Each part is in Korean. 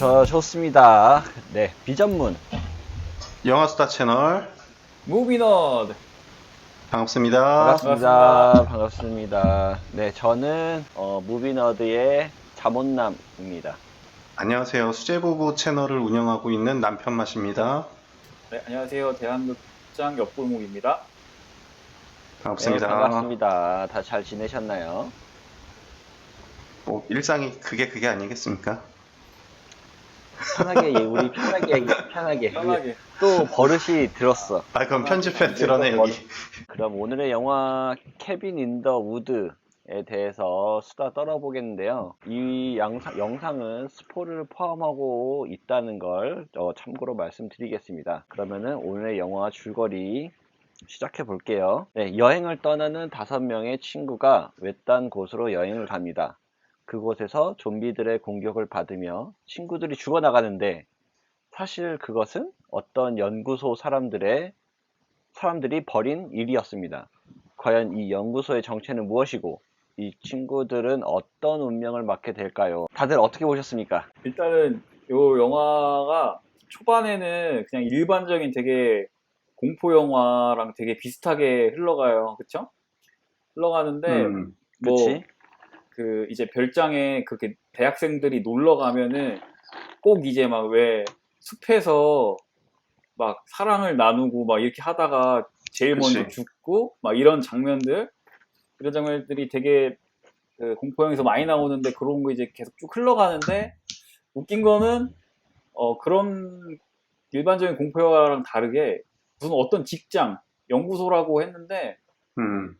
저 좋습니다. 네, 비전문. 영화수다 채널 무비너드. 반갑습니다. 반갑습니다. 반갑습니다. 네, 저는 무비너드의 자본남입니다. 안녕하세요. 수제부부 채널을 운영하고 있는 남편 맛입니다. 네, 안녕하세요. 대한극장 옆골목입니다. 네, 반갑습니다. 반갑습니다. 다 잘 지내셨나요? 뭐 일상이 그게 아니겠습니까? 편하게 우리 편하게 편하게. 편하게. 또 버릇이 들었어. 아 그럼 편집해 드러내 여기. 그럼 오늘의 영화 케빈 인 더 우드에 대해서 수다 떨어보겠는데요. 이 영상은 스포를 포함하고 있다는 걸 참고로 말씀드리겠습니다. 그러면은 오늘의 영화 줄거리 시작해 볼게요. 네, 여행을 떠나는 5명의 친구가 외딴 곳으로 여행을 갑니다. 그곳에서 좀비들의 공격을 받으며 친구들이 죽어나가는데 사실 그것은 어떤 연구소 사람들이 벌인 일이었습니다. 과연 이 연구소의 정체는 무엇이고 이 친구들은 어떤 운명을 맞게 될까요? 다들 어떻게 보셨습니까? 일단은 요 영화가 초반에는 그냥 일반적인 되게 공포 영화랑 되게 비슷하게 흘러가요. 그쵸? 흘러가는데 뭐 그치? 그 이제 별장에 그렇게 대학생들이 놀러 가면은 꼭 이제 막 왜 숲에서 막 사랑을 나누고 막 이렇게 하다가 제일 그치. 먼저 죽고 막 이런 장면들이 되게 그 공포영화에서 많이 나오는데 그런 거 이제 계속 쭉 흘러가는데 웃긴 거는 그런 일반적인 공포영화랑 다르게 무슨 어떤 직장 연구소라고 했는데 음,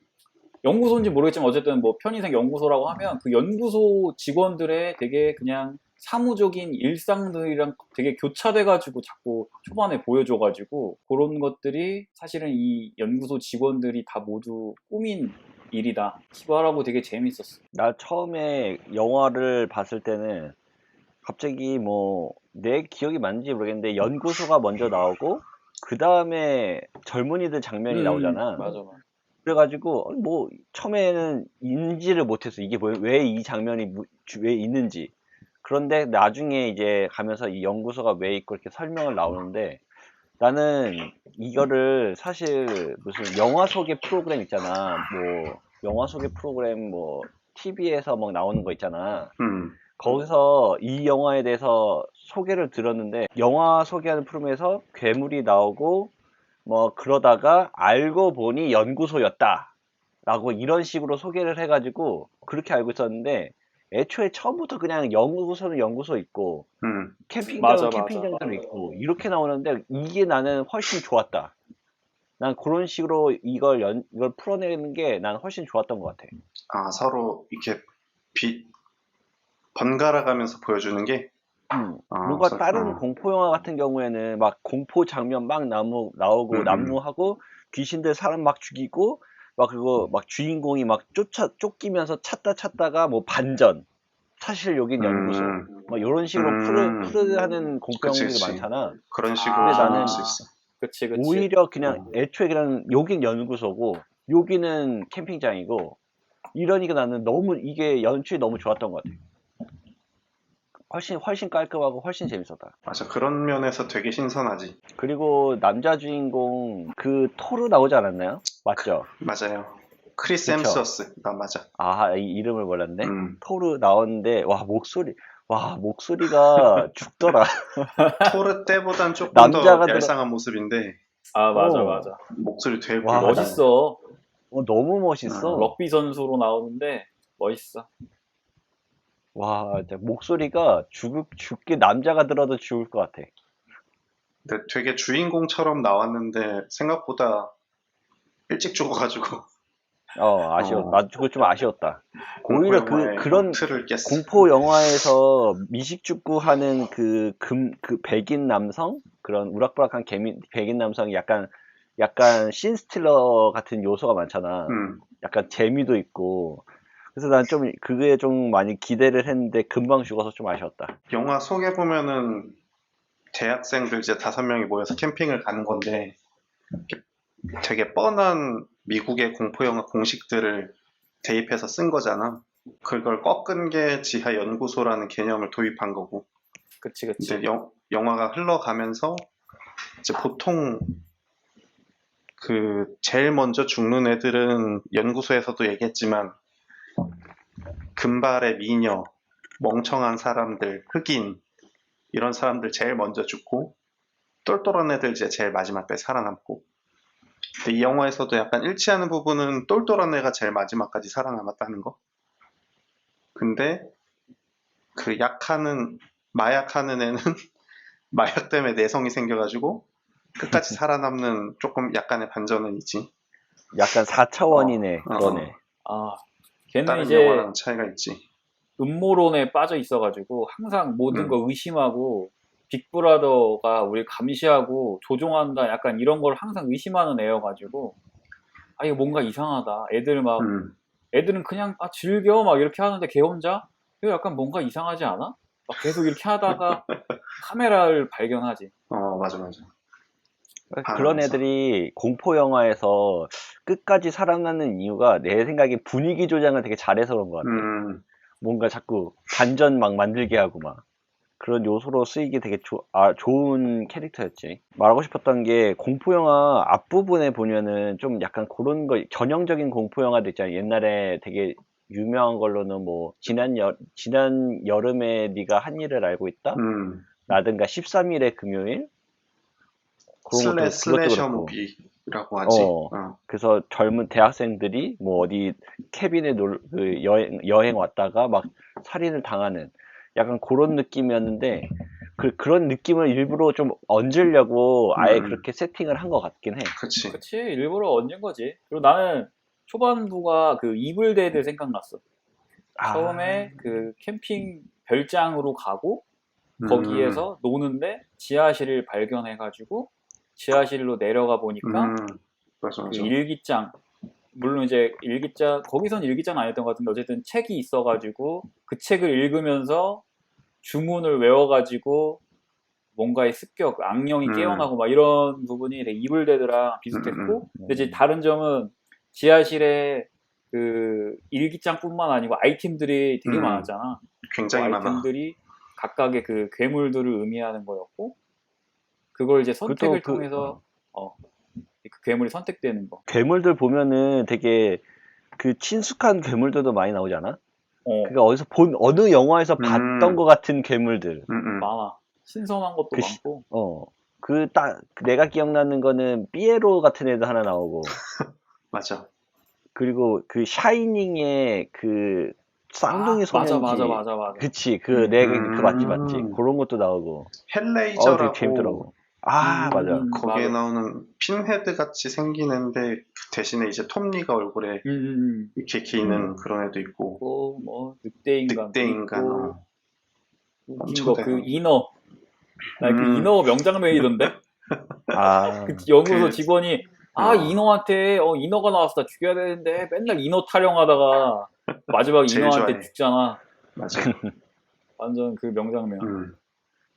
연구소인지 모르겠지만 어쨌든 뭐 편의상 연구소라고 하면 그 연구소 직원들의 되게 그냥 사무적인 일상들이랑 되게 교차돼가지고 자꾸 초반에 보여줘가지고 그런 것들이 사실은 이 연구소 직원들이 다 모두 꾸민 일이다 싶어하라고 되게 재밌었어. 나 처음에 영화를 봤을 때는 갑자기 뭐 내 기억이 맞는지 모르겠는데 연구소가 먼저 나오고 그 다음에 젊은이들 장면이 나오잖아. 맞아, 맞아. 그래가지고 뭐 처음에는 인지를 못했어. 이게 왜 이 장면이 왜 있는지. 그런데 나중에 이제 가면서 이 연구소가 왜 있고 이렇게 설명을 나오는데 나는 이거를 사실 무슨 영화 소개 프로그램 있잖아. 뭐 영화 소개 프로그램 뭐 TV에서 막 나오는 거 있잖아. 음, 거기서 이 영화에 대해서 소개를 들었는데 영화 소개하는 프로그램에서 괴물이 나오고 뭐 그러다가 알고 보니 연구소였다 라고 이런 식으로 소개를 해가지고 그렇게 알고 있었는데 애초에 처음부터 그냥 연구소는 연구소 있고 캠핑장은 맞아. 캠핑장대로 있고 이렇게 나오는데 이게 나는 훨씬 좋았다. 난 그런 식으로 이걸 풀어내는 게 난 훨씬 좋았던 것 같아. 아 서로 이렇게 번갈아 가면서 보여주는 게, 뭔가 다른 공포 영화 같은 경우에는 막 공포 장면 막 나오고 난무하고 귀신들 사람 막 죽이고 막 그거 막 주인공이 막 쫓기면서 찾다가 뭐 반전 사실 여긴 연구소 막 이런 식으로 풀하는 공포 그치, 영화들이 그치. 많잖아. 그런 식으로 근데 나는 풀어낼 수 있어. 그치. 오히려 그냥 애초에 그냥 여긴 연구소고 여기는 캠핑장이고 이러니까 나는 너무 이게 연출이 너무 좋았던 것 같아. 훨씬 깔끔하고 훨씬 재밌었다. 맞아, 그런 면에서 되게 신선하지. 그리고 남자 주인공 그 토르 나오지 않았나요? 맞죠? 맞아요. 크리스 그쵸? 햄스워스가 맞아. 아, 이 이름을 몰랐네. 음. 토르 나왔는데 목소리가 죽더라. 토르 때보단 조금 남자가 더 얄쌍한 모습인데 아, 맞아. 목소리 되게 와, 굵고. 멋있어. 너무 멋있어. 럭비 선수로 나오는데 멋있어. 와, 진짜 목소리가 죽게 남자가 들어도 죽을 것 같아. 근데 되게 주인공처럼 나왔는데 생각보다 일찍 죽어가지고 나 그거 좀 아쉬웠다. 오히려 공포 영화의 그런 틀을 깼어. 공포 영화에서 미식축구 하는 그 백인 남성? 그런 우락부락한 백인 남성이 약간 신스틸러 같은 요소가 많잖아. 약간 재미도 있고. 그래서 난 좀 그게 좀 많이 기대를 했는데 금방 죽어서 좀 아쉬웠다. 영화 속에 보면은 대학생들 이제 5명이 모여서 캠핑을 가는 건데 되게 뻔한 미국의 공포 영화 공식들을 대입해서 쓴 거잖아. 그걸 꺾은 게 지하 연구소라는 개념을 도입한 거고. 그치, 그치. 이제 영화가 흘러가면서 이제 보통 그 제일 먼저 죽는 애들은 연구소에서도 얘기했지만 금발의 미녀, 멍청한 사람들, 흑인 이런 사람들 제일 먼저 죽고 똘똘한 애들 이제 제일 마지막에 살아남고. 근데 이 영화에서도 약간 일치하는 부분은 똘똘한 애가 제일 마지막까지 살아남았다는 거. 근데 그 마약하는 애는 마약 때문에 내성이 생겨가지고 끝까지 살아남는 조금 약간의 반전은 있지. 약간 4차원이네, 어, 그러네. 아, 걔는 다른 이제 영화랑 차이가 있지. 음모론에 빠져 있어가지고 항상 모든 음. 거 의심하고 빅브라더가 우리 감시하고 조종한다 약간 이런 걸 항상 의심하는 애여가지고 아 이거 뭔가 이상하다. 애들은 그냥 즐겨 막 이렇게 하는데 걔 혼자 이거 약간 뭔가 이상하지 않아? 막 계속 이렇게 하다가 카메라를 발견하지. 맞아, 맞아. 그런 맞아. 애들이 공포 영화에서 끝까지 살아남는 이유가 내 생각에 분위기 조장을 되게 잘해서 그런 것 같아. 뭔가 자꾸 반전 막 만들게 하고 막 그런 요소로 쓰이기 되게 좋은 캐릭터였지. 말하고 싶었던 게 공포 영화 앞부분에 보면은 좀 약간 그런 거 전형적인 공포 영화도 있잖아. 옛날에 되게 유명한 걸로는 뭐 지난 여름에 네가 한 일을 알고 있다? 라든가 13일의 금요일? 그런 것도 그것도 슬래셔 그렇고. 무비라고 하지. 그래서 젊은 대학생들이 뭐 어디 캐빈에 여행 왔다가 막 살인을 당하는 약간 그런 느낌이었는데 그런 느낌을 일부러 좀 얹으려고 아예 그렇게 세팅을 한 것 같긴 해. 그치. 그치 일부러 얹은 거지. 그리고 나는 초반부가 그 이블데드 생각났어. 처음에 그 캠핑 별장으로 가고 거기에서 노는데 지하실을 발견해가지고 지하실로 내려가 보니까 맞아, 그 맞아. 일기장 물론 이제 일기장 거기선 일기장은 아니었던 것 같은데 어쨌든 책이 있어가지고 그 책을 읽으면서 주문을 외워가지고 뭔가의 습격 악령이 깨어나고 막 이런 부분이 되게 이블데드랑 비슷했고 근데 이제 다른 점은 지하실에 그 일기장뿐만 아니고 아이템들이 되게 많았잖아. 굉장히 그 많아. 아이템들이 각각의 그 괴물들을 의미하는 거였고 그걸 이제 선택을 통해서 그 괴물이 선택되는 거. 괴물들 보면은 되게 그 친숙한 괴물들도 많이 나오잖아. 그러니까 어디서 본 어느 영화에서 봤던 것 같은 괴물들 많아. 신선한 것도 많고. 내가 기억나는 거는 삐에로 같은 애도 하나 나오고. 맞아. 그리고 그 샤이닝의 그 쌍둥이 소년지. 맞아. 그치, 그 맞지. 그런 것도 나오고. 되게 헬레이저라고 재밌더라고. 맞아. 거기에 맞아. 나오는 핀헤드 같이 생긴 애인데 대신에 이제 톰리가 얼굴에 이렇게 기는 그런 애도 있고. 뭐 늑대인간도 늑대인간. 있고 웃긴 엄청 거 그 대단해. 인어. 나 그 인어 명장면이던데. 그 연구소 직원이 인어한테 인어가 나와서 나 죽여야 되는데 맨날 인어 타령하다가 마지막에 제일 인어한테 좋아해. 죽잖아. 맞아. 완전 그 명장면.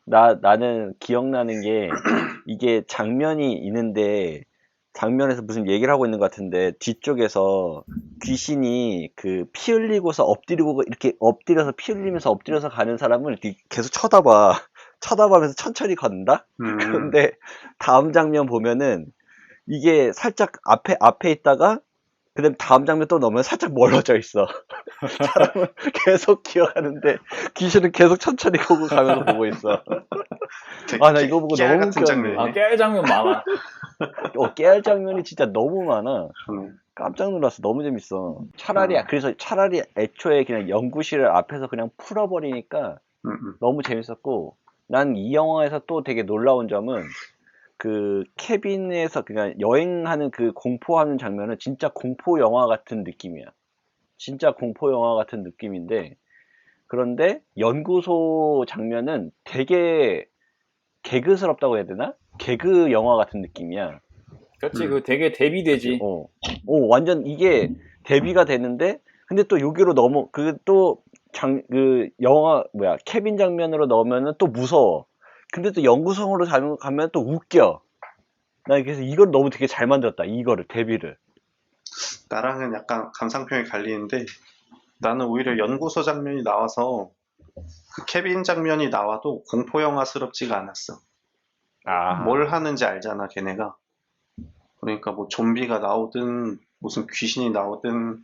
나는 기억나는 게 이게 장면이 있는데 장면에서 무슨 얘기를 하고 있는 것 같은데 뒤쪽에서 귀신이 그 피 흘리고서 이렇게 엎드려서 피 흘리면서 엎드려서 가는 사람을 이렇게 계속 쳐다보면서 천천히 걷는다? 그런데 다음 장면 보면은 이게 살짝 앞에 있다가 그다음 다음 장면 또 넘으면 살짝 멀어져 있어. 사람을 계속 기억하는데 귀신은 계속 천천히 가면서 보고 있어. 나 이거 보고 깨알 너무 같은 웃겼네. 장면이네. 깨알 장면 많아. 깨알 장면이 진짜 너무 많아. 깜짝 놀랐어. 너무 재밌어. 그래서 차라리 애초에 그냥 연구실 앞에서 그냥 풀어버리니까 너무 재밌었고, 난 이 영화에서 또 되게 놀라운 점은 그 캐빈에서 그냥 여행하는 그 공포하는 장면은 진짜 공포 영화 같은 느낌이야. 진짜 공포 영화 같은 느낌인데, 그런데 연구소 장면은 되게 개그스럽다고 해야 되나? 개그 영화 같은 느낌이야. 그렇지, 그 되게 대비되지. 완전 이게 대비가 되는데, 근데 또 여기로 케빈 장면으로 넣으면은 또 무서워. 근데 또 연구성으로 가면 또 웃겨. 나 그래서 이걸 너무 되게 잘 만들었다. 이거를, 대비를. 나랑은 약간 감상평이 갈리는데 나는 오히려 연구소 장면이 나와서 그 케빈 장면이 나와도 공포 영화스럽지가 않았어. 뭘 하는지 알잖아, 걔네가. 그러니까 뭐 좀비가 나오든 무슨 귀신이 나오든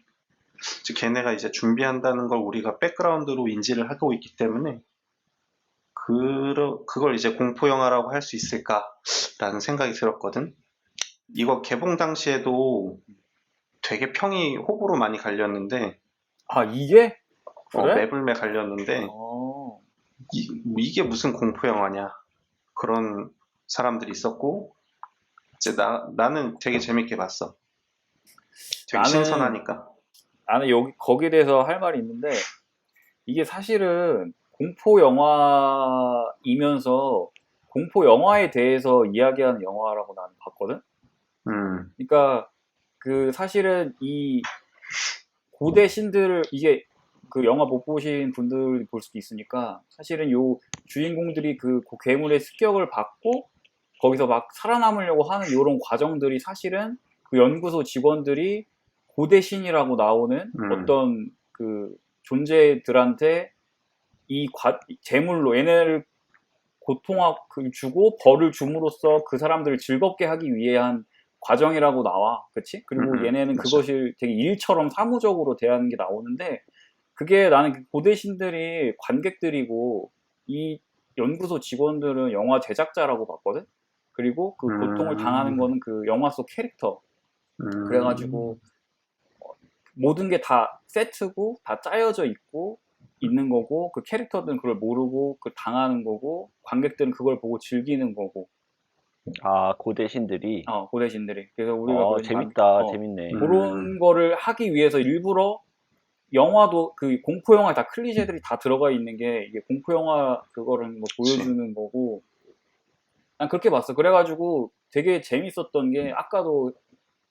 즉 걔네가 이제 준비한다는 걸 우리가 백그라운드로 인지를 하고 있기 때문에 그걸 이제 공포 영화라고 할 수 있을까라는 생각이 들었거든. 이거 개봉 당시에도 되게 평이 호불호 많이 갈렸는데 아, 이게? 그래? 매불매 갈렸는데 이게 무슨 공포 영화냐 그런 사람들이 있었고 이제 나는 되게 재밌게 봤어. 되게 신선하니까. 나는 거기에 대해서 할 말이 있는데, 이게 사실은 공포 영화이면서 공포 영화에 대해서 이야기하는 영화라고 나는 봤거든? 그러니까 사실은 이 고대 신들, 이게 그 영화 못 보신 분들이 볼 수도 있으니까, 사실은 요 주인공들이 그 괴물의 습격을 받고 거기서 막 살아남으려고 하는 이런 과정들이 사실은 그 연구소 직원들이 고대 신이라고 나오는 어떤 그 존재들한테 제물로 얘네를 주고 벌을 줌으로써 그 사람들을 즐겁게 하기 위한 과정이라고 나와. 그치? 그리고 얘네는 그것을 되게 일처럼 사무적으로 대하는 게 나오는데, 그게 나는 그 고대 신들이 관객들이고 이 연구소 직원들은 영화 제작자라고 봤거든? 그리고 그 고통을 당하는 거는 그 영화 속 캐릭터. 그래가지고 모든 게 다 세트고 다 짜여져 있고 있는 거고, 그 캐릭터들은 그걸 모르고 그 당하는 거고, 관객들은 그걸 보고 즐기는 거고. 고대 신들이. 고대 신들이. 그래서 우리가 재밌다. 재밌네. 그런 거를 하기 위해서 일부러 영화도 그 공포 영화에 다 클리셰들이 다 들어가 있는 게 이게 공포 영화 그거를 뭐 보여주는 거고. 난 그렇게 봤어. 그래가지고 되게 재밌었던 게, 아까도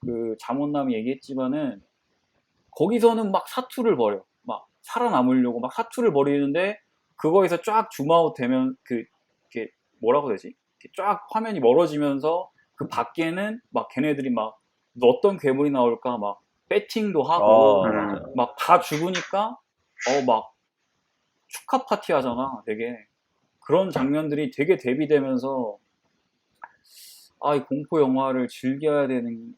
그 자문남이 얘기했지만은 거기서는 막 사투를 벌여. 막 살아남으려고 막 사투를 벌이는데, 그거에서 쫙 줌아웃 되면 이게 뭐라고 해야 되지? 이렇게 쫙 화면이 멀어지면서 그 밖에는 막 걔네들이 막 어떤 괴물이 나올까 막 배팅도 하고 막 다 죽으니까 막 축하 파티 하잖아. 되게 그런 장면들이 되게 대비되면서 이 공포 영화를 즐기는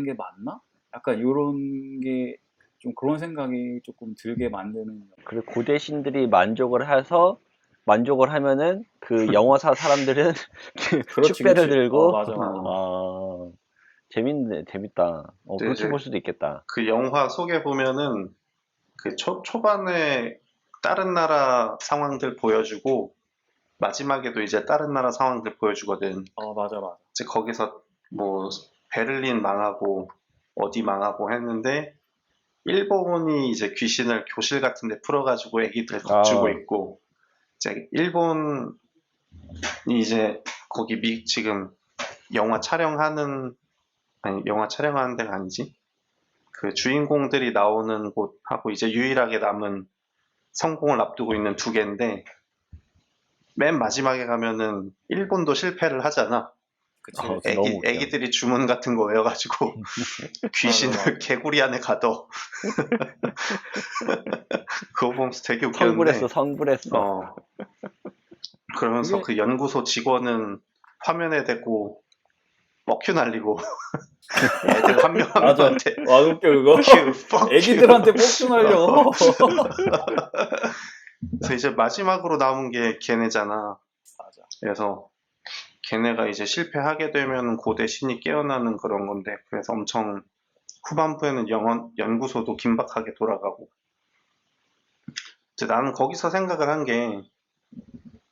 게 맞나? 약간 요런 게 좀 그런 생각이 조금 들게 만드는. 그리고 고대 신들이 만족을 하면은 그 영화사 사람들은 축배를 들고. 맞아. 재밌다. 그렇게 볼 수도 있겠다. 그 영화 속에 보면은 그 초반에 다른 나라 상황들 보여주고 마지막에도 이제 다른 나라 상황들 보여주거든. 맞아. 이제 거기서 뭐 베를린 망하고 어디 망하고 했는데 일본이 이제 귀신을 교실 같은 데 풀어가지고 애기들 겁주고 있고, 이제 일본이 이제 거기 지금 영화 촬영하는 데가 아니지? 그 주인공들이 나오는 곳하고 이제 유일하게 남은 성공을 앞두고 있는 두 개인데, 맨 마지막에 가면은 일본도 실패를 하잖아. 그치. 애기들이 주문 같은 거 외워가지고 귀신을 개구리 안에 가둬. 그거 보면서 되게 웃겼는데. 성불했어. 그러면서 그 연구소 직원은 화면에 대고 뻑큐 날리고 애들 한 명 한 명한테. 웃겨 그거. 애기들한테 뻑큐 날려. 그래서 이제 마지막으로 남은 게 걔네잖아. 맞아. 그래서 걔네가 이제 실패하게 되면 고대 신이 깨어나는 그런 건데, 그래서 엄청 후반부에는 연구소도 긴박하게 돌아가고. 이제 나는 거기서 생각을 한 게,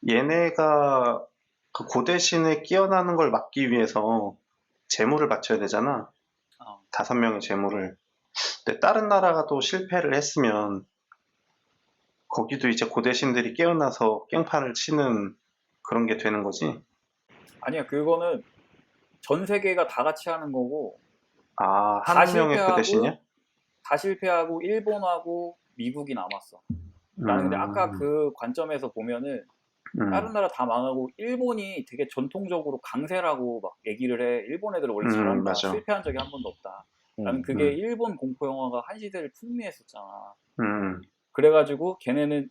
얘네가 그 고대 신에 깨어나는 걸 막기 위해서 재물을 바쳐야 되잖아. 5명의 재물을. 근데 다른 나라가 또 실패를 했으면 거기도 이제 고대 신들이 깨어나서 깽판을 치는 그런 게 되는 거지. 아니야, 그거는 전 세계가 다 같이 하는 거고. 한 명의 고대 신이야? 다 실패하고 일본하고 미국이 남았어. 나는 근데 아까 그 관점에서 보면은 다른 나라 다 망하고 일본이 되게 전통적으로 강세라고 막 얘기를 해. 일본 애들 원래 잘한다. 맞아. 실패한 적이 한 번도 없다. 나는 그게 일본 공포 영화가 한 시대를 풍미했었잖아. 그래가지고 걔네는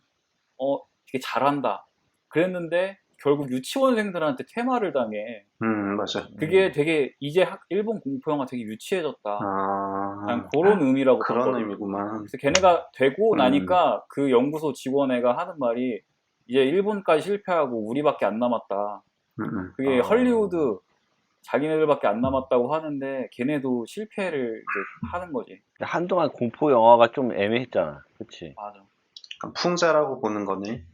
되게 잘한다. 그랬는데 결국 유치원생들한테 퇴마를 당해. 맞아. 그게 되게 이제 일본 공포 영화 되게 유치해졌다. 난 아, 그런 의미라고 그런 봤거든. 의미구만. 그래서 걔네가 되고 음. 나니까 그 연구소 직원애가 하는 말이 이제 일본까지 실패하고 우리밖에 안 남았다. 그게 헐리우드 자기네들밖에 안 남았다고 하는데 걔네도 실패를 이제 하는 거지. 한동안 공포 영화가 좀 애매했잖아. 그치? 맞아. 약간 풍자라고 보는 거네.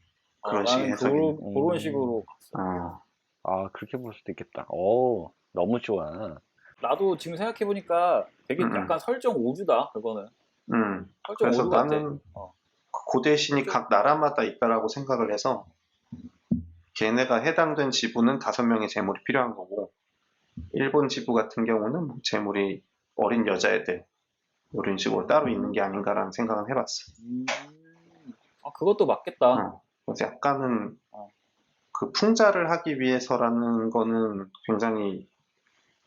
그런 식의 나는 해석이. 그런 식으로 봤어. 어, 아, 그렇게 볼 수도 있겠다. 오, 너무 좋아. 나도 지금 생각해보니까 되게 약간 설정 오주다, 그거는. 설정 그래서 오주 같아. 나는 고대 신이 각 나라마다 있다라고 생각을 해서 걔네가 해당된 지부는 5명의 재물이 필요한 거고 일본 지부 같은 경우는 뭐 재물이 어린 여자애들 이런 식으로 따로 있는 게 아닌가라는 생각은 해봤어. 그것도 맞겠다. 그래서 약간은 어. 그 풍자를 하기 위해서라는 거는 굉장히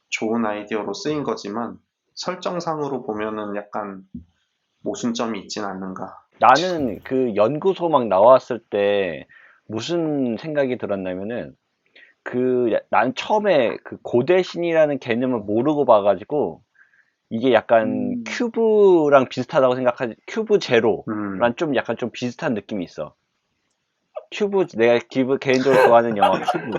좋은 아이디어로 쓰인 거지만 설정상으로 보면은 약간 모순점이 있진 않는가. 나는 그 연구소 막 나왔을 때 무슨 생각이 들었냐면은 난 처음에 그 고대 신이라는 개념을 모르고 봐가지고 이게 약간 큐브랑 비슷하다고 생각하지, 큐브 제로랑 좀 약간 좀 비슷한 느낌이 있어. 내가 개인적으로 좋아하는 영화 큐브.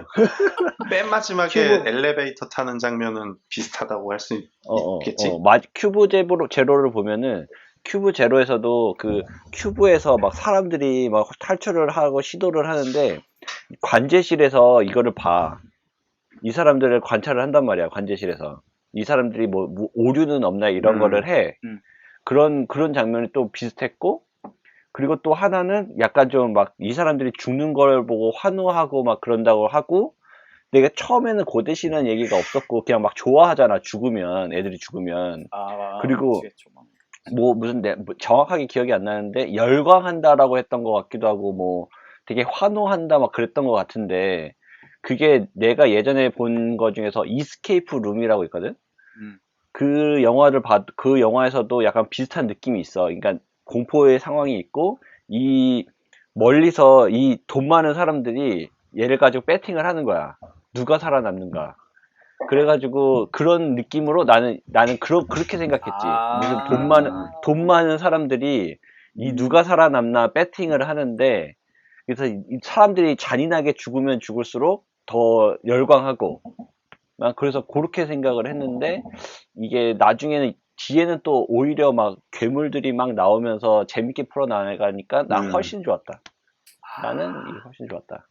맨 마지막에 엘리베이터 타는 장면은 비슷하다고 할 수 있겠지? 큐브 제로를 보면은 큐브 제로에서도 그 큐브에서 막 사람들이 막 탈출을 하고 시도를 하는데 관제실에서 이거를 봐. 이 사람들을 관찰을 한단 말이야, 관제실에서. 이 사람들이 뭐 오류는 없나 이런 거를 해. 그런 장면이 또 비슷했고, 그리고 또 하나는 약간 좀 막 이 사람들이 죽는 걸 보고 환호하고 막 그런다고 하고, 내가 처음에는 고대신이라는 얘기가 없었고, 그냥 막 좋아하잖아, 애들이 죽으면. 그리고 뭐 정확하게 기억이 안 나는데, 열광한다라고 했던 것 같기도 하고, 뭐 되게 환호한다 막 그랬던 것 같은데, 그게 내가 예전에 본 거 중에서 이스케이프 룸이라고 있거든? 그 영화에서도 약간 비슷한 느낌이 있어. 그러니까 공포의 상황이 있고, 멀리서 이 돈 많은 사람들이 얘를 가지고 배팅을 하는 거야. 누가 살아남는가. 그래가지고 그런 느낌으로 나는 그렇게 생각했지. 무슨 돈 많은 사람들이 누가 살아남나 배팅을 하는데, 그래서 이 사람들이 잔인하게 죽으면 죽을수록 더 열광하고, 난 그래서 그렇게 생각을 했는데, 이게 나중에는 뒤에는 또 오히려 막 괴물들이 막 나오면서 재밌게 풀어나가니까 난 훨씬 좋았다. 나는 이게 훨씬 좋았다.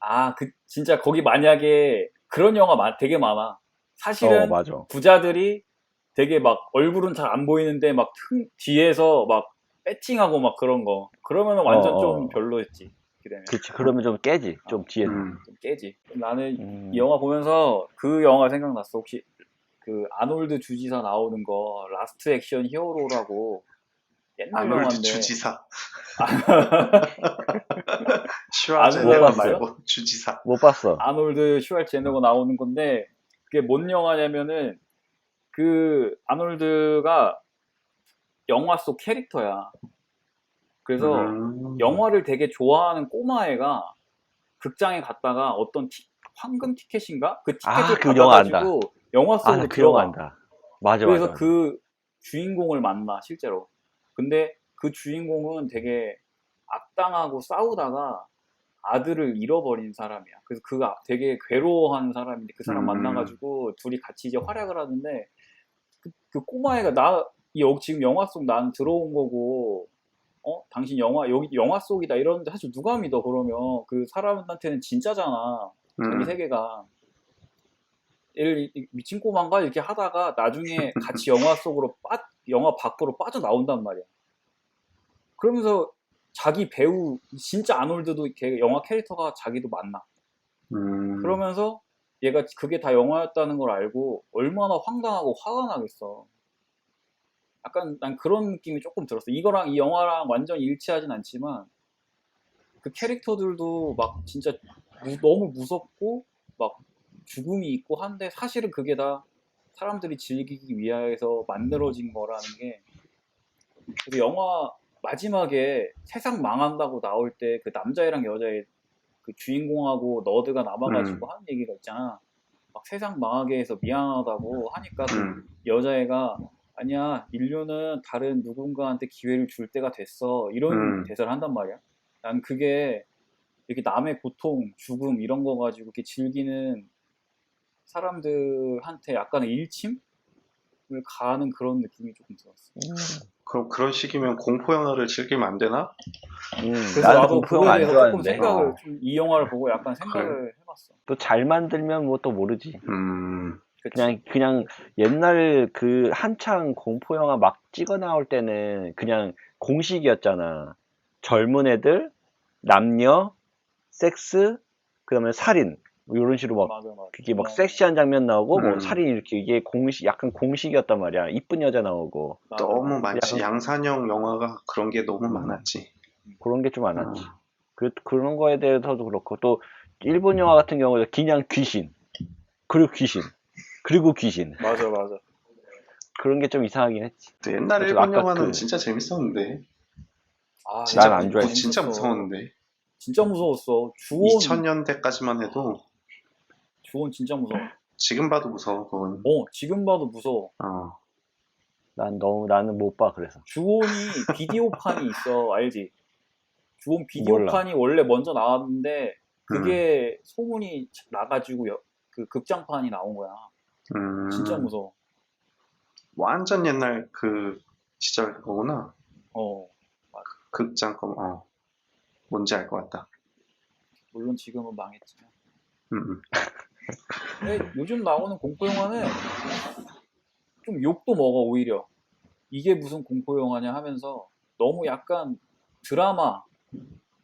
진짜 거기 만약에 그런 영화 되게 많아. 사실은 맞아. 부자들이 되게 막 얼굴은 잘 안 보이는데 막 뒤에서 막 배팅하고 막 그런 거. 그러면 완전 좀 별로였지. 그치, 그러면 좀 깨지. 좀 뒤에서. 좀 깨지. 나는 이 영화 보면서 그 영화 생각났어. 혹시 그 아놀드 주지사 나오는 거 라스트 액션 히어로라고 옛날 아놀드 영화인데. 주지사. 못 슈와제네거 봤어? 말고 주지사. 못 봤어. 아놀드 슈왈제네거 나오는 건데 그게 뭔 영화냐면은 그 아놀드가 영화 속 캐릭터야. 그래서 영화를 되게 좋아하는 꼬마애가 극장에 갔다가 어떤 황금 티켓인가? 그 티켓을 그 영화 안다. 받아가지고 영화 속으로 그 영화 들어가. 안다. 맞아, 그래서 맞아. 그 주인공을 만나 실제로. 근데 그 주인공은 되게 악당하고 싸우다가 아들을 잃어버린 사람이야. 그래서 되게 괴로워하는 사람인데 그 사람 만나가지고 둘이 같이 이제 활약을 하는데 그 꼬마애가 지금 영화 속 난 들어온 거고 당신 여기 영화 속이다 이러는데 사실 누가 믿어 그러면 그 사람한테는 진짜잖아. 자기 세계가. 미친 꼬마인가 이렇게 하다가 나중에 같이 영화 밖으로 빠져나온단 말이야. 그러면서 자기 배우 진짜 아놀드도 영화 캐릭터가 자기도 만나. 그러면서 얘가 그게 다 영화였다는 걸 알고 얼마나 황당하고 화가 나겠어. 약간 난 그런 느낌이 조금 들었어. 이 영화랑 완전 일치하진 않지만 그 캐릭터들도 막 진짜 너무 무섭고 막 죽음이 있고 한데 사실은 그게 다 사람들이 즐기기 위해서 만들어진 거라는 게. 그래서 영화 마지막에 세상 망한다고 나올 때 그 남자애랑 여자애 그 주인공하고 너드가 남아가지고 하는 얘기가 있잖아. 막 세상 망하게 해서 미안하다고 하니까 그 음, 여자애가 아니야, 인류는 다른 누군가한테 기회를 줄 때가 됐어. 이런 대사를 한단 말이야. 난 그게 이렇게 남의 고통, 죽음 이런 거 가지고 이렇게 즐기는 사람들한테 약간의 일침을 가하는 그런 느낌이 조금 들었어. 그럼 그런 식이면 공포 영화를 즐기면 안 되나? 그래서 나도 나도 공포 영화 그거에 안 대해서 조금 좋아하는데. 생각을 어. 좀 이 영화를 보고 약간 그래. 생각을 해봤어. 또 잘 만들면 뭐 또 모르지. 그치? 그냥 옛날 그 한창 공포 영화 막 찍어 나올 때는 그냥 공식이었잖아. 젊은 애들, 남녀, 섹스, 그다음에 살인. 뭐 이런 식으로 막 맞아, 맞아. 그게 막 섹시한 장면 나오고 뭐 음. 살인 이렇게 이게 공식 약간 공식이었단 말이야. 이쁜 여자 나오고 맞아, 너무 맞아. 많지. 약간 양산형 영화가 그런 게 너무 많았지. 그런 게 좀 많았지. 음. 그런 거에 대해서도 그렇고 또 일본 영화 같은 경우도 그냥 귀신, 그리고 귀신, 그리고 귀신 맞아, 맞아. 그런 게 좀 이상하긴 했지. 근데 옛날 저 일본 아까 영화는 진짜 재밌었는데. 아, 난 진짜 안 좋아했어. 진짜 재밌었어. 무서웠는데. 진짜 무서웠어. 주온 2000년대까지만 해도 진짜 무서워. 지금 봐도 무서워, 그건. 지금 봐도 무서워. 어. 나는 못 봐 그래서. 주온이 비디오판이 있어, 알지? 주온 몰라. 비디오판이 원래 먼저 나왔는데 그게 소문이 나가지고 그 극장판이 나온 거야. 진짜 무서워. 완전 옛날 그 시절 거구나. 맞아. 극장 거, 뭔지 알 것 같다. 물론 지금은 망했지만. 음. 근데 요즘 나오는 공포 영화는 좀 욕도 먹어, 오히려. 이게 무슨 공포 영화냐 하면서 너무 약간 드라마,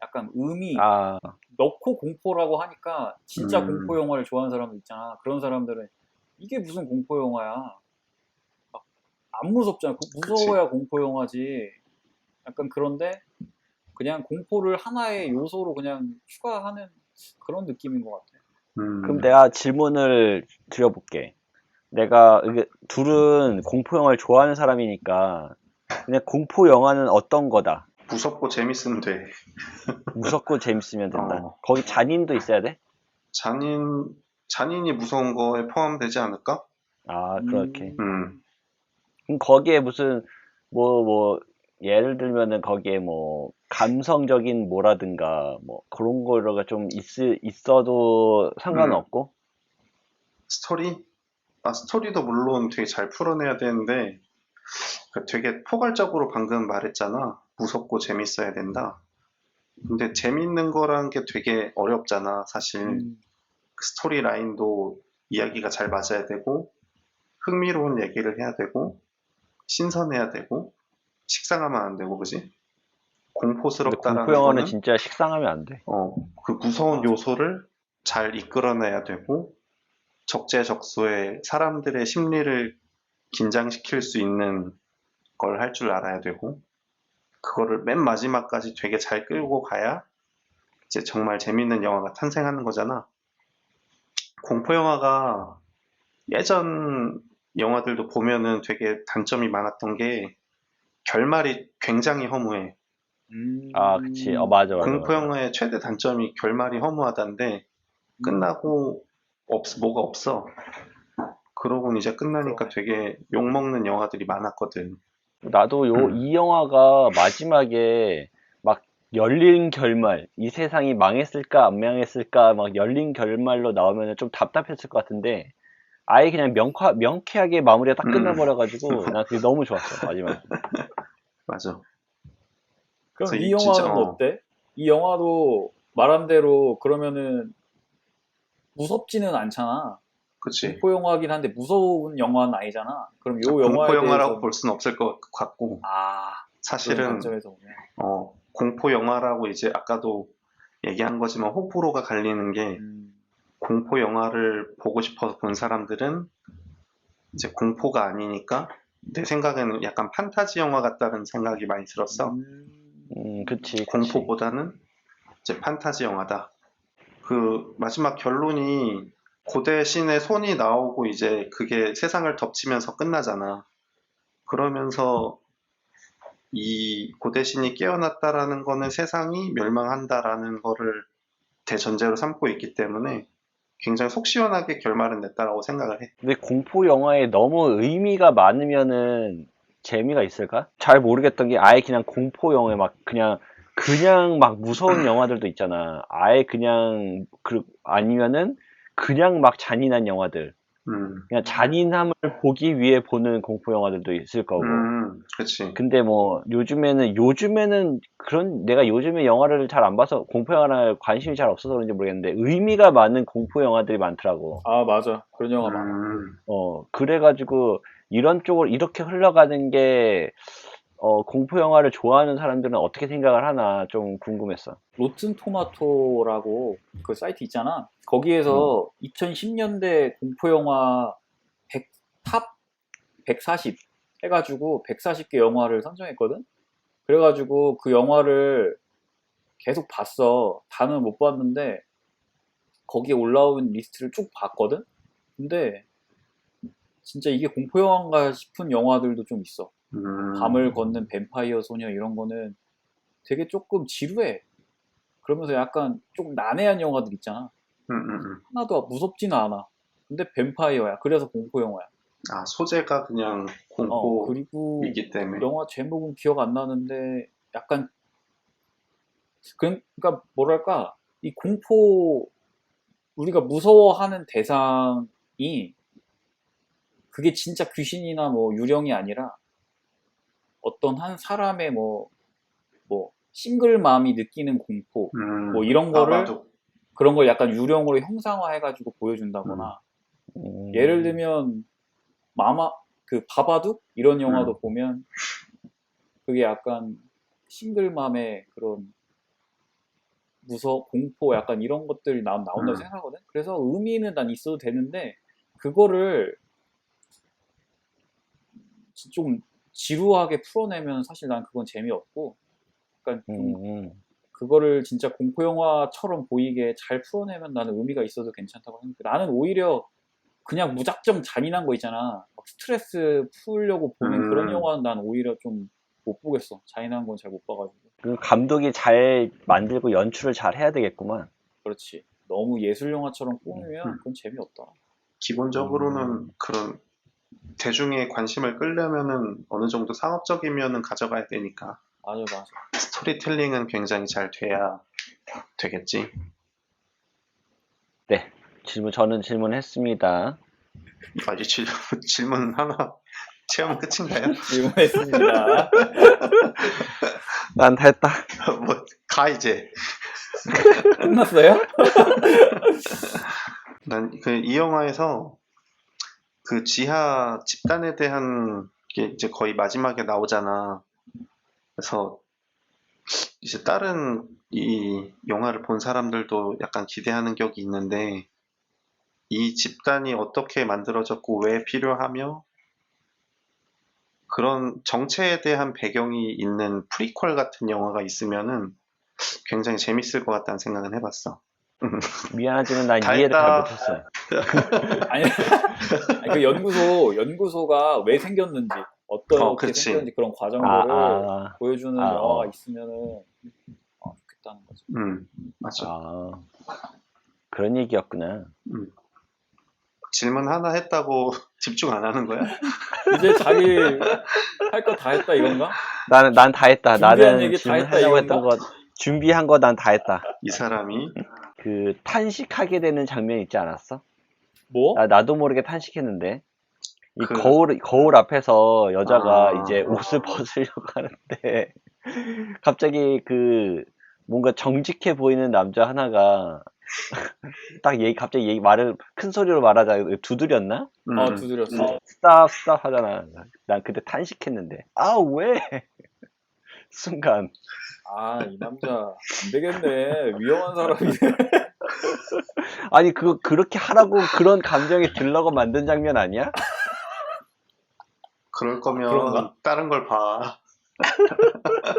약간 의미 아 넣고 공포라고 하니까 진짜 음. 공포 영화를 좋아하는 사람들 있잖아. 그런 사람들은 이게 무슨 공포 영화야. 막 안 무섭잖아. 무서워야 공포 영화지. 약간 그런데 그냥 공포를 하나의 요소로 그냥 추가하는 그런 느낌인 것 같아. 그럼 내가 질문을 드려볼게. 내가 이게 둘은 공포 영화를 좋아하는 사람이니까 그냥 공포 영화는 어떤 거다. 무섭고 재밌으면 돼. 무섭고 재밌으면 된다. 어. 거기 잔인도 있어야 돼? 잔인이 무서운 거에 포함되지 않을까? 아 그렇게. 음. 그럼 거기에 무슨 뭐 예를 들면은 거기에 뭐 감성적인 뭐라든가 뭐 그런 거가 좀 있어도 상관없고. 스토리? 스토리도 물론 되게 잘 풀어내야 되는데, 되게 포괄적으로 방금 말했잖아. 무섭고 재밌어야 된다. 근데 재밌는 거란 게 되게 어렵잖아, 사실. 그 스토리 라인도 이야기가 잘 맞아야 되고, 흥미로운 얘기를 해야 되고, 신선해야 되고, 식상하면 안 되고, 그지? 근데 공포 공포스럽다라는 영화는 거는, 진짜 식상하면 안 돼. 그 무서운 맞아. 요소를 잘 이끌어내야 되고, 적재적소에 사람들의 심리를 긴장시킬 수 있는 걸 할 줄 알아야 되고, 그거를 맨 마지막까지 되게 잘 끌고 가야 이제 정말 재밌는 영화가 탄생하는 거잖아. 공포 영화가 예전 영화들도 보면은 되게 단점이 많았던 게 결말이 굉장히 허무해. 아 그치. 맞아 공포 맞아. 영화의 최대 단점이 결말이 허무하다는데 끝나고 뭐가 없어. 그러고 이제 끝나니까 그러네. 되게 욕먹는 영화들이 많았거든. 나도 이 영화가 마지막에 막 열린 결말, 이 세상이 망했을까 안 망했을까 막 열린 결말로 나오면 좀 답답했을 것 같은데 아예 그냥 명쾌하게 마무리가 딱 끝나버려가지고 난 그게 너무 좋았어 마지막에. 맞아. 그럼 그래서 이 진짜 영화는 어때? 이 영화도 말한 대로 그러면은 무섭지는 않잖아. 그치. 공포 영화긴 한데 무서운 영화는 아니잖아. 그럼 요 공포 영화에 영화라고 대해서는 볼 수는 없을 것 같고 그런 사실은 관점에서 보면 공포 영화라고 이제 아까도 얘기한 거지만 호불호가 갈리는 게 공포 영화를 보고 싶어서 본 사람들은 이제 공포가 아니니까 내 생각에는 약간 판타지 영화 같다는 생각이 많이 들었어. 그치. 공포보다는 이제 판타지 영화다. 그 마지막 결론이 고대 신의 손이 나오고 이제 그게 세상을 덮치면서 끝나잖아. 그러면서 이 고대 신이 깨어났다라는 거는 세상이 멸망한다라는 거를 대전제로 삼고 있기 때문에 굉장히 속 시원하게 결말은 냈다라고 생각을 해. 근데 공포 영화에 너무 의미가 많으면은 재미가 있을까? 잘 모르겠던 게 아예 그냥 공포 영화에 막 그냥 막 무서운 영화들도 있잖아. 아예 그냥 아니면은 그냥 막 잔인한 영화들. 그냥 잔인함을 보기 위해 보는 공포 영화들도 있을 거고. 그치. 근데 뭐 요즘에는 내가 요즘에 영화를 잘 안 봐서 공포 영화에 관심이 잘 없어서 그런지 모르겠는데 의미가 많은 공포 영화들이 많더라고. 아, 맞아. 그런 영화 많아. 그래가지고 이런 쪽으로 이렇게 흘러가는 게 공포 영화를 좋아하는 사람들은 어떻게 생각을 하나 좀 궁금했어. 로튼 토마토라고 그 사이트 있잖아. 거기에서 2010년대 공포 영화 100, 탑 140 해가지고 140개 영화를 선정했거든? 그래가지고 그 영화를 계속 봤어. 다는 못 봤는데 거기에 올라온 리스트를 쭉 봤거든? 근데 진짜 이게 공포 영화인가 싶은 영화들도 좀 있어. 밤을 걷는 뱀파이어 소녀 이런 거는 되게 조금 지루해. 그러면서 약간 조금 난해한 영화들 있잖아. 하나도 무섭지는 않아. 근데 뱀파이어야. 그래서 공포 영화야. 아, 소재가 그냥 공포이기 그리고 때문에. 영화 제목은 기억 안 나는데 약간 그러니까 뭐랄까 이 공포 우리가 무서워하는 대상이 그게 진짜 귀신이나 뭐 유령이 아니라 어떤 한 사람의 뭐 싱글맘이 느끼는 공포 뭐 이런 거를 바바둑. 그런 걸 약간 유령으로 형상화해가지고 보여준다거나 예를 들면 그 바바둑 이런 영화도 보면 그게 약간 싱글맘의 그런 공포 약간 이런 것들이 나온다고 생각하거든. 그래서 의미는 난 있어도 되는데 그거를 좀 지루하게 풀어내면 사실 난 그건 재미없고 약간 좀 그거를 진짜 공포 영화처럼 보이게 잘 풀어내면 나는 의미가 있어도 괜찮다고 생각해. 나는 오히려 그냥 무작정 잔인한 거 있잖아. 막 스트레스 풀려고 보는 그런 영화는 난 오히려 좀 못 보겠어. 잔인한 건 잘 못 봐가지고. 그 감독이 잘 만들고 연출을 잘 해야 되겠구만. 그렇지. 너무 예술 영화처럼 꾸미면 그건 재미없다. 기본적으로는 그런 대중의 관심을 끌려면은 어느 정도 상업적이면은 가져가야 되니까. 맞아. 스토리텔링은 굉장히 잘 돼야 되겠지. 네, 저는 질문했습니다. 이제 질문 하나 체험 끝인가요? 질문했습니다. 난 다 했다. 가 이제. 끝났어요? 난 이 영화에서 그 지하 집단에 대한 게 이제 거의 마지막에 나오잖아. 그래서 이제 다른 이 영화를 본 사람들도 약간 기대하는 격이 있는데 이 집단이 어떻게 만들어졌고 왜 필요하며 그런 정체에 대한 배경이 있는 프리퀄 같은 영화가 있으면은 굉장히 재밌을 것 같다는 생각은 해봤어. 미안하지만 난 다 이해를 잘 했다. 못했어. 아니 그 연구소가 왜 생겼는지 어떻게 그치. 생겼는지 그런 과정들을 보여주는 아, 영화가 있으면은 좋겠다는 거지. 맞아. 그런 얘기였구나. 질문 하나 했다고 집중 안 하는 거야? 이제 자기 할 거 다 했다 이건가? 난 다 했다. 준비한 나는 얘기 다 했다 질문하려고 이건가? 했던 거, 준비한 거 난 다 했다. 이 사람이 그 탄식하게 되는 장면 있지 않았어? 뭐? 나도 모르게 탄식했는데. 이 그- 거울 앞에서 여자가 이제 옷을 벗으려고 하는데 갑자기 뭔가 정직해 보이는 남자 하나가 갑자기 말을 큰 소리로 말하자 두드렸나? 두드렸어. 스탑 하잖아. 난 그때 탄식했는데 왜? 순간 이 남자 안 되겠네. 위험한 사람이네. 아니 그렇게 하라고 그런 감정이 들라고 만든 장면 아니야? 그럴 거면 그런가? 다른 걸 봐.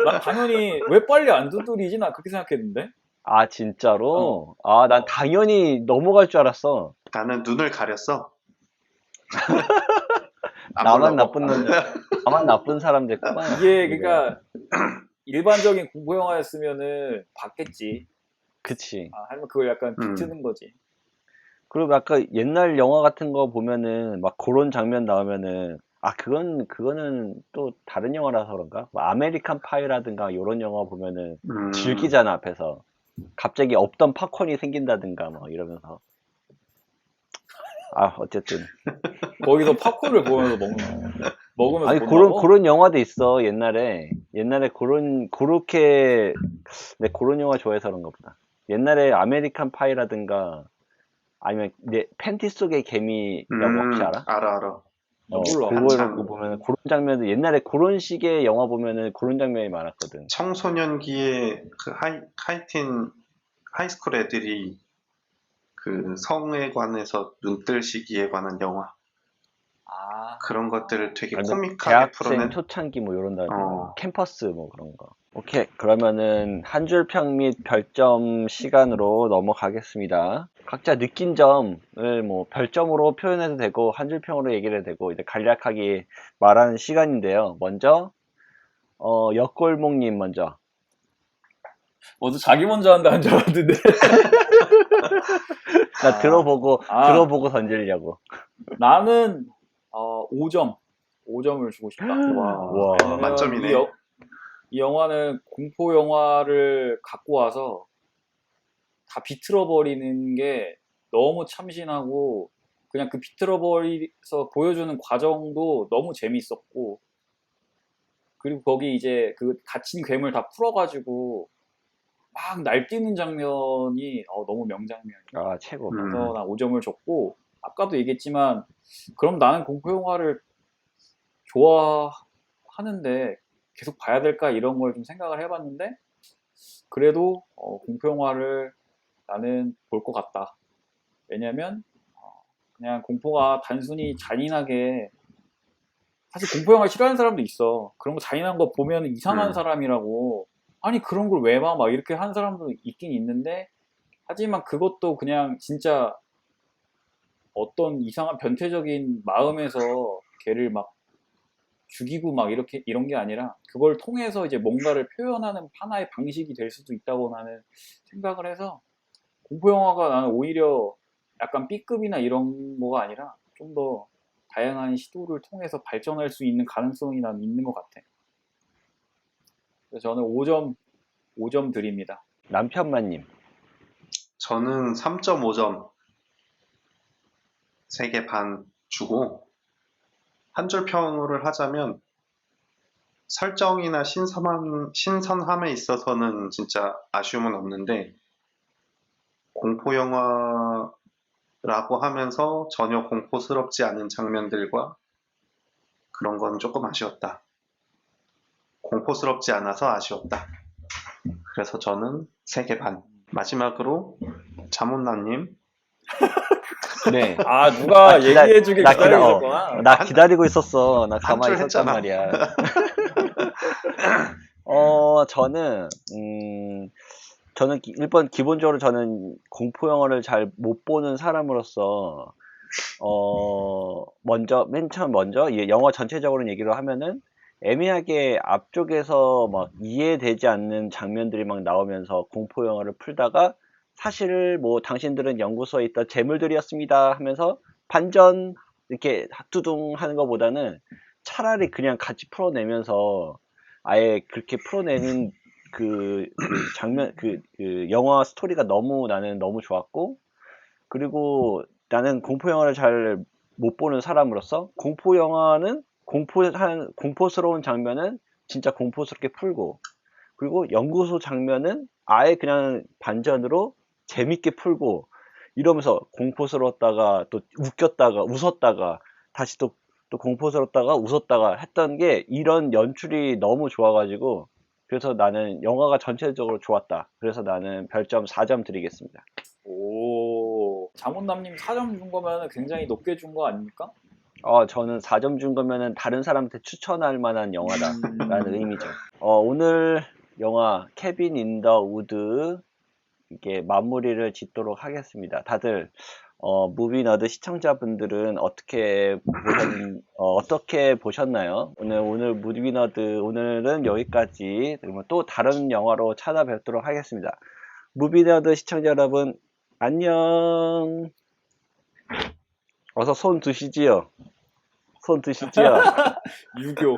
난 당연히 왜 빨리 안 두드리지? 나 그렇게 생각했는데. 진짜로? 난 당연히 넘어갈 줄 알았어. 나는 눈을 가렸어. 나만 나쁜 사람 됐구만. 이게 그러니까 일반적인 공포 영화였으면은 봤겠지. 그치. 하지만 그걸 약간 음. 비트는 거지. 그리고 아까 옛날 영화 같은 거 보면은 막 그런 장면 나오면은 그거는 또 다른 영화라서 그런가? 뭐 아메리칸 파이라든가 이런 영화 보면은 즐기잖아 앞에서. 갑자기 없던 팝콘이 생긴다든가 뭐 이러면서. 어쨌든. 거기서 팝콘을 보면서 먹으면서 아니 본다고? 그런 영화도 있어 옛날에 그렇게 내 그런 영화 좋아해서 그런가 보다. 옛날에 아메리칸 파이라든가 아니면 내 팬티 속의 개미라고 혹시 알아? 알아. 몰라. 그거를 한창 보면은 그런 장면들 옛날에 그런 식의 영화 보면은 그런 장면이 많았거든. 청소년기에 그 하이틴 하이스쿨 애들이 그 성에 관해서 눈뜰 시기에 관한 영화 그런 것들을 되게 아니, 코믹하게 대학생 풀어낸 초창기 뭐 이런다든가 어. 캠퍼스 뭐 그런 거. 오케이 그러면은 한 줄 평 및 별점 시간으로 넘어가겠습니다. 각자 느낀 점을 뭐 별점으로 표현해도 되고 한 줄 평으로 얘기를 해도 되고 이제 간략하게 말하는 시간인데요. 먼저 역골목님 먼저. 먼저 자기 먼저 한다는 줄 알았는데. 나 들어보고 던지려고. 나는 5점을 주고 싶다. 와, 왜냐면 만점이네. 이 영화는 공포 영화를 갖고 와서 다 비틀어 버리는 게 너무 참신하고 그냥 그 비틀어 버리서 보여주는 과정도 너무 재밌었고 그리고 거기 이제 그 갇힌 괴물 다 풀어가지고 막 날뛰는 장면이 너무 명장면이야. 최고. 그래서 난 5점을 줬고 아까도 얘기했지만 그럼 나는 공포 영화를 좋아하는데 계속 봐야 될까 이런 걸 좀 생각을 해봤는데 그래도 공포 영화를 나는 볼 것 같다. 왜냐면 그냥 공포가 단순히 잔인하게 사실 공포 영화 싫어하는 사람도 있어. 그런 거 잔인한 거 보면 이상한 사람이라고 아니 그런 걸 왜 봐? 막 이렇게 하는 사람도 있긴 있는데 하지만 그것도 그냥 진짜 어떤 이상한 변태적인 마음에서 걔를 막 죽이고 막 이렇게 이런 게 아니라 그걸 통해서 이제 뭔가를 표현하는 하나의 방식이 될 수도 있다고 나는 생각을 해서 공포 영화가 나는 오히려 약간 B급이나 이런 거가 아니라 좀 더 다양한 시도를 통해서 발전할 수 있는 가능성이 난 있는 것 같아. 그래서 저는 5점 드립니다. 남편만님. 저는 3.5점 3개 반 주고 한 줄 평을 하자면 설정이나 신선함에 있어서는 진짜 아쉬움은 없는데 공포 영화라고 하면서 전혀 공포스럽지 않은 장면들과 그런 건 조금 아쉬웠다. 공포스럽지 않아서 아쉬웠다. 그래서 저는 3개 반. 마지막으로 자문나님. 네. 누가 얘기해주길 기다리고 있었구나. 나 기다리고 있었어. 나 가만히 줄 있었단 했잖아. 말이야. 저는 기본적으로 저는 공포 영화를 잘 못 보는 사람으로서 맨 처음 먼저 이 영화 전체적으로 얘기를 하면은 애매하게 앞쪽에서 막 이해되지 않는 장면들이 막 나오면서 공포 영화를 풀다가 사실 뭐 당신들은 연구소에 있던 재물들이었습니다 하면서 반전 이렇게 핫두둥 하는 것보다는 차라리 그냥 같이 풀어내면서 아예 그렇게 풀어내는 그 장면 그 영화 스토리가 나는 너무 좋았고 그리고 나는 공포 영화를 잘 못 보는 사람으로서 공포 영화는 공포스러운 장면은 진짜 공포스럽게 풀고 그리고 연구소 장면은 아예 그냥 반전으로 재밌게 풀고 이러면서 공포스러웠다가 또 웃겼다가 웃었다가 다시 또 공포스럽다가 웃었다가 했던 게 이런 연출이 너무 좋아가지고 그래서 나는 영화가 전체적으로 좋았다. 그래서 나는 별점 4점 드리겠습니다. 오, 자문남님 4점 준 거면 굉장히 높게 준 거 아닙니까? 저는 4점 준 거면은 다른 사람한테 추천할 만한 영화다라는 의미죠. 오늘 영화 케빈 인 더 우드 이게 마무리를 짓도록 하겠습니다. 다들 무비너드 시청자분들은 어떻게 보셨나요? 오늘 무비너드 오늘은 여기까지 그러면 또 다른 영화로 찾아뵙도록 하겠습니다. 무비너드 시청자 여러분, 안녕. 어서 손 드시지요. 손 드시지요. 유교.